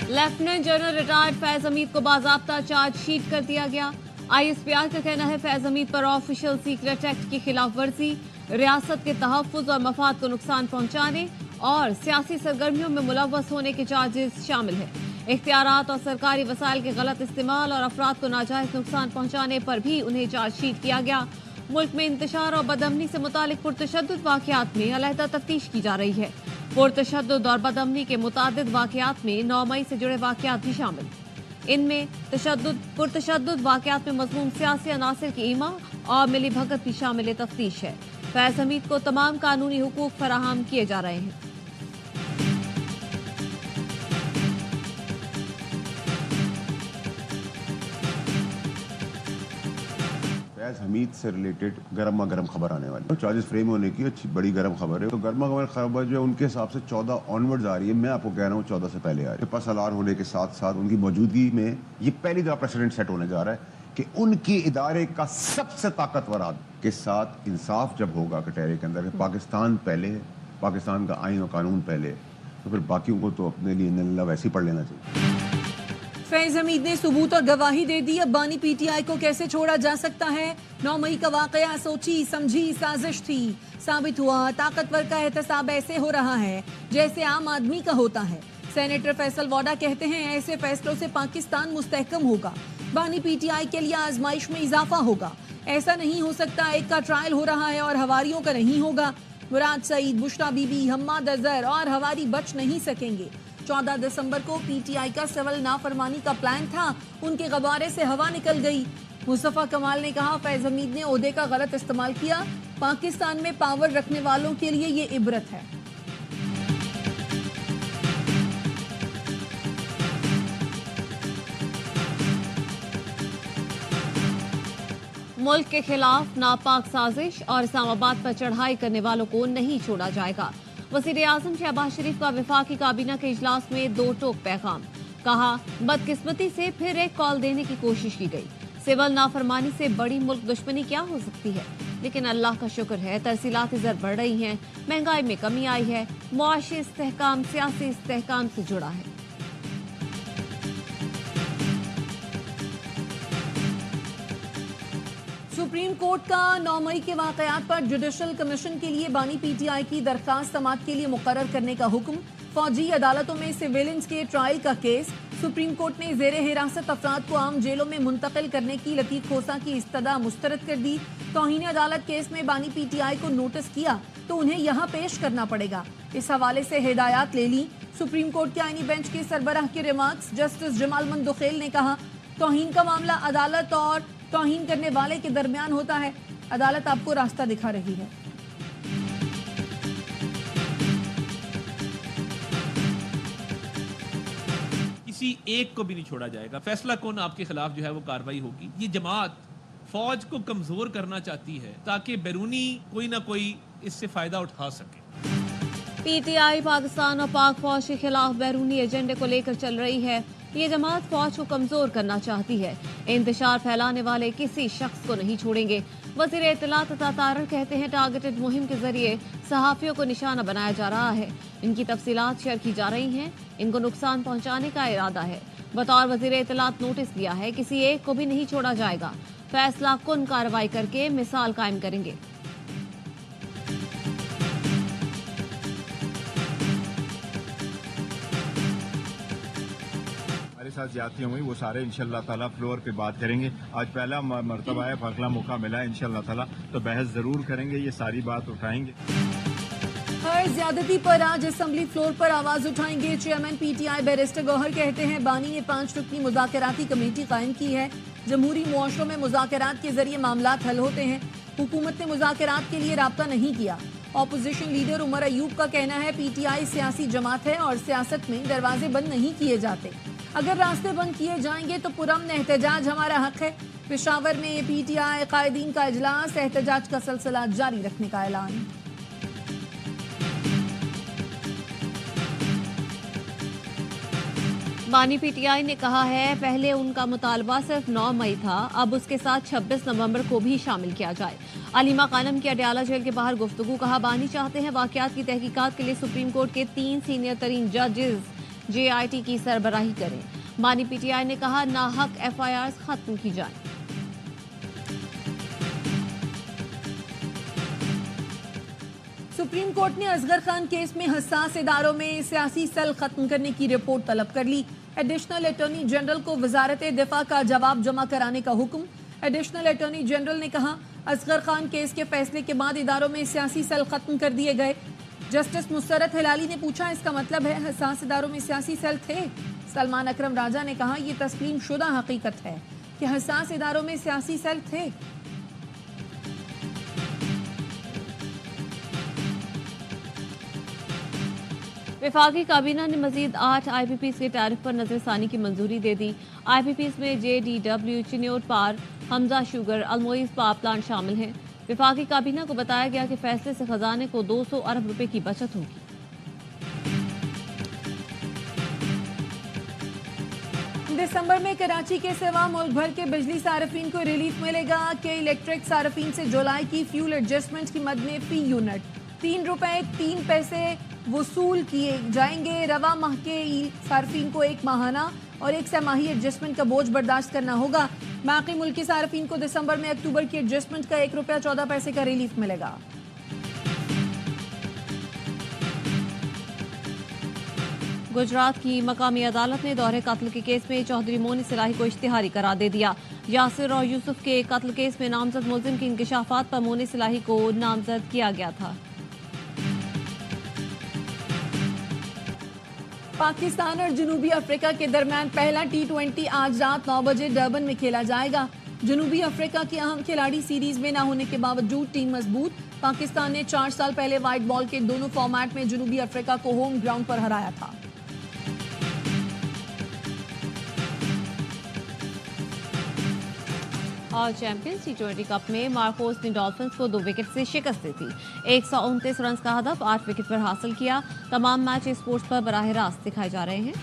Lieutenant general retired Faiz Hamid को बाज़ाब्ता charge sheet कर दिया गया। ISPR का कहना है फैज हमीद पर ऑफिशियल सीक्रेट एक्ट की खिलाफ वर्जी, रियासत के तहफ़्फ़ुज़ और मफाद को नुकसान पहुंचाने और सियासी सरगर्मियों में मुलव्वस होने के चार्जेस शामिल हैं। इख्तियारात और सरकारी वसाइल के गलत इस्तेमाल और अफराद को नाजायज नुकसान पहुंचाने पर भी उन्हें चार्ज शीट किया गया। मुल्क में इंतशार और बदअमनी से मुतालिक पुरतशद्दुद वाक़यात में अलहदा तफ्तीश की जा रही है। पुरतशद्दुद और बदअमनी के मुतादिद वाक़यात में 9 मई से जुड़े वाक़यात भी शामिल। इनमें पुरतशद्दुद वाक़यात में मज़मूम सियासी अनासिर की ईमा और मिली भगत भी शामिल तफ्तीश है। फैज हमीद को तमाम कानूनी हुकूक फराहम किए जा रहे हैं। फैज हमीद से रिलेटेड गर्मा गर्म खबर आने वाली है। चार्जेस फ्रेम होने की अच्छी बड़ी गर्म खबर है। तो गर्मा गर्म खबर जो है उनके हिसाब से 14 ऑनवर्ड्स आ रही है। मैं आपको कह रहा हूँ 14 से पहले आ रही है। पास अलार होने के साथ साथ उनकी मौजूदगी में ये पहली दफा प्रेसिडेंट सेट होने जा रहा है कि उनकी इदारे का सबसे ताकतवर आदमी के साथ इंसाफ जब होगा कटहरे के अंदर, पाकिस्तान पहले, पाकिस्तान का आइन और कानून पहले, तो फिर बाकियों को तो अपने लिए इन्ना वैसे ही पढ़ लेना चाहिए। फैज हमीद ने सबूत और गवाही दे दी। अब बानी PTI को कैसे छोड़ा जा सकता है? 9 मई का वाकया सोची समझी साजिश थी। साबित हुआ ताकतवर का एहतसाब ऐसे हो रहा है जैसे आम आदमी का होता है। सेनेटर फैसल वाडा कहते हैं ऐसे फैसलों से पाकिस्तान मुस्तहकम होगा। बानी PTI के लिए आजमाइश में इजाफा होगा। ऐसा नहीं हो सकता एक का ट्रायल हो रहा है और हवारियों का नहीं होगा। मुराद सईद, बुशरा बीबी, हम्माद अजहर और हवारी बच नहीं सकेंगे। 14 दिसंबर को PTI का सिविल नाफरमानी का प्लान था, उनके गबारे से हवा निकल गई। मुस्तफा कमाल ने कहा फैज हमीद ने ओहदे का गलत इस्तेमाल किया। पाकिस्तान में पावर रखने वालों के लिए ये इबरत है। मुल्क के खिलाफ नापाक साजिश और इस्लामाबाद पर चढ़ाई करने वालों को नहीं छोड़ा जाएगा। वज़ीर आज़म शहबाज शरीफ का वफाकी काबीना के इजलास में 2 टोक पैगाम। कहा बदकिस्मती से फिर एक कॉल देने की कोशिश की गई। सिविल नाफरमानी से बड़ी मुल्क दुश्मनी क्या हो सकती है? लेकिन अल्लाह का शुक्र है तरसीलात ज़र बढ़ रही हैं, महंगाई में कमी आई है, मुआशी इस्तेहकाम सियासी इस्तेहकाम से जुड़ा है। सुप्रीम कोर्ट का 9 मई के वाकयात पर जुडिशल कमीशन के लिए बानी PTI की दरखास्त समाअत के लिए मुकर्रर करने का हुक्म। फौजी अदालतों में सिविलियंस के ट्रायल का केस। सुप्रीम कोर्ट ने जेर हिरासत अफराद को आम जेलों में मुंतकिल करने की लतीफ खोसा की इस्तदा मुस्तरद कर दी। तौहीन अदालत केस में बानी PTI को नोटिस किया तो उन्हें यहाँ पेश करना पड़ेगा। इस हवाले से हिदायत ले ली। सुप्रीम कोर्ट के आईनी बेंच के सरबराह के रिमार्क्स। जस्टिस जमाल मंदुखेल ने कहा तौहीन का मामला अदालत और तौहीन करने वाले के दरमियान होता है। अदालत आपको रास्ता दिखा रही है। किसी एक को भी नहीं छोड़ा जाएगा। फैसला कौन आपके खिलाफ जो है वो कार्रवाई होगी। ये जमात फौज को कमजोर करना चाहती है ताकि बैरूनी कोई ना कोई इससे फायदा उठा सके। PTI पाकिस्तान और पाक फौज के खिलाफ बैरूनी एजेंडे को लेकर चल रही है। ये जमात फौज को कमजोर करना चाहती है। इंतशार फैलाने वाले किसी शख्स को नहीं छोड़ेंगे। वज़ीर इत्तलात तारर कहते हैं टारगेटेड मुहिम के जरिए सहाफियों को निशाना बनाया जा रहा है। इनकी तफसीलात शेयर की जा रही हैं। इनको नुकसान पहुंचाने का इरादा है। बतौर वज़ीर इत्तलात नोटिस दिया है किसी एक को भी नहीं छोड़ा जाएगा। फैसला कुन कार्रवाई करके मिसाल कायम करेंगे। साथ ज्यादतियां हुई वो सारे इंशाल्लाह ताला फ्लोर पे बात करेंगे। आज पहला मर्तबा है, अगला मौका मिला है इंशाल्लाह ताला तो बहस जरूर करेंगे, ये सारी बात उठाएंगे। हर ज्यादती पर आज असेंबली फ्लोर पर आवाज उठाएंगे। चेयरमैन PTI बैरिस्टर गौहर कहते हैं बानी ने 5 रुकनी मुज़ाकराती कमेटी कायम की है। जमहूरी मुआशरों में मुज़ाकरात के जरिए मामलात हल होते हैं। हुकूमत ने मुज़ाकरात के लिए राब्ता नहीं किया। ऑपोजिशन लीडर उमर अयूब का कहना है PTI सियासी जमात है और सियासत में दरवाजे बंद नहीं किए जाते। अगर रास्ते बंद किए जाएंगे तो पुरअमन एहतजाज हमारा हक है। पेशावर में PTI कायदीन का इजलास, एहतजाज का सिलसिला जारी रखने का ऐलान। बानी PTI ने कहा है पहले उनका मुतालबा सिर्फ 9 मई था, अब उसके साथ 26 नवंबर को भी शामिल किया जाए। अलीमा खानम की अडयाला जेल के बाहर गुफ्तगू। कहा बानी चाहते हैं वाकयात की तहकीकात के लिए सुप्रीम कोर्ट के 3 सीनियर तरीन जजेस JIT کی سربراہی کریں۔ بانی PTI نے کہا ناحق FIRs ختم کی جائیں۔ سپریم کورٹ نے اصغر خان کیس میں حساس اداروں میں سیاسی سیل ختم کرنے کی رپورٹ طلب کر لی۔ ایڈیشنل اٹارنی جنرل کو وزارت دفاع کا جواب جمع کرانے کا حکم۔ ایڈیشنل اٹارنی جنرل نے کہا اصغر خان کیس کے فیصلے کے بعد اداروں میں سیاسی سیل ختم کر دیے گئے۔ جسٹس مسرت ہلالی نے پوچھا اس کا مطلب ہے حساس اداروں میں سیاسی سیل تھے؟ سلمان اکرم راجہ نے کہا یہ تسلیم شدہ حقیقت ہے کہ حساس اداروں میں سیاسی سیل تھے۔ وفاقی کابینہ نے مزید 8 IPPs کے ٹیرف پر نظر ثانی کی منظوری دے دی۔ IPPs میں JDW، چنیوٹ پار، حمزہ شوگر، الموئز پاور پلانٹ شامل ہیں۔ وفاقی کابینہ کو بتایا گیا کہ فیصلے سے خزانے کو 200 ارب روپے کی بچت ہوگی۔ دسمبر میں کراچی کے سوا ملک بھر کے بجلی صارفین کو ریلیف ملے گا کہ الیکٹرک صارفین سے جولائی کی فیول ایڈجسٹمنٹ کی مد میں فی یونٹ 3 روپے 3 پیسے وصول کیے جائیں گے۔ رواں ماہ کے صارفین کو 1 ماہانہ اور 1 سہ ماہی ایڈجسٹمنٹ کا بوجھ برداشت کرنا ہوگا۔ باقی ملکی صارفین کو دسمبر میں اکتوبر کی ایڈجسٹمنٹ کا 1 روپیہ 14 پیسے کا ریلیف ملے گا۔ گجرات کی مقامی عدالت نے دہرے قتل کے کیس میں چودھری مونس الہی کو اشتہاری قرار دے دیا۔ یاسر اور یوسف کے قتل کیس میں نامزد ملزم کے انکشافات پر مونس الہی کو نامزد کیا گیا تھا۔ پاکستان اور جنوبی افریقہ کے درمیان پہلا T20 آج رات 9 بجے ڈربن میں کھیلا جائے گا۔ جنوبی افریقہ کے اہم کھلاڑی سیریز میں نہ ہونے کے باوجود ٹیم مضبوط۔ پاکستان نے 4 سال پہلے وائٹ بال کے دونوں فارمیٹ میں جنوبی افریقہ کو ہوم گراؤنڈ پر ہرایا تھا۔ اور چیمپئنز T20 کپ میں مارکوس نے ڈالفنز کو 2 وکٹ سے شکست دی تھی۔ 129 رنز کا ہدف 8 وکٹ پر حاصل کیا۔ تمام میچ اسپورٹس پر براہ راست دکھائے جا رہے ہیں۔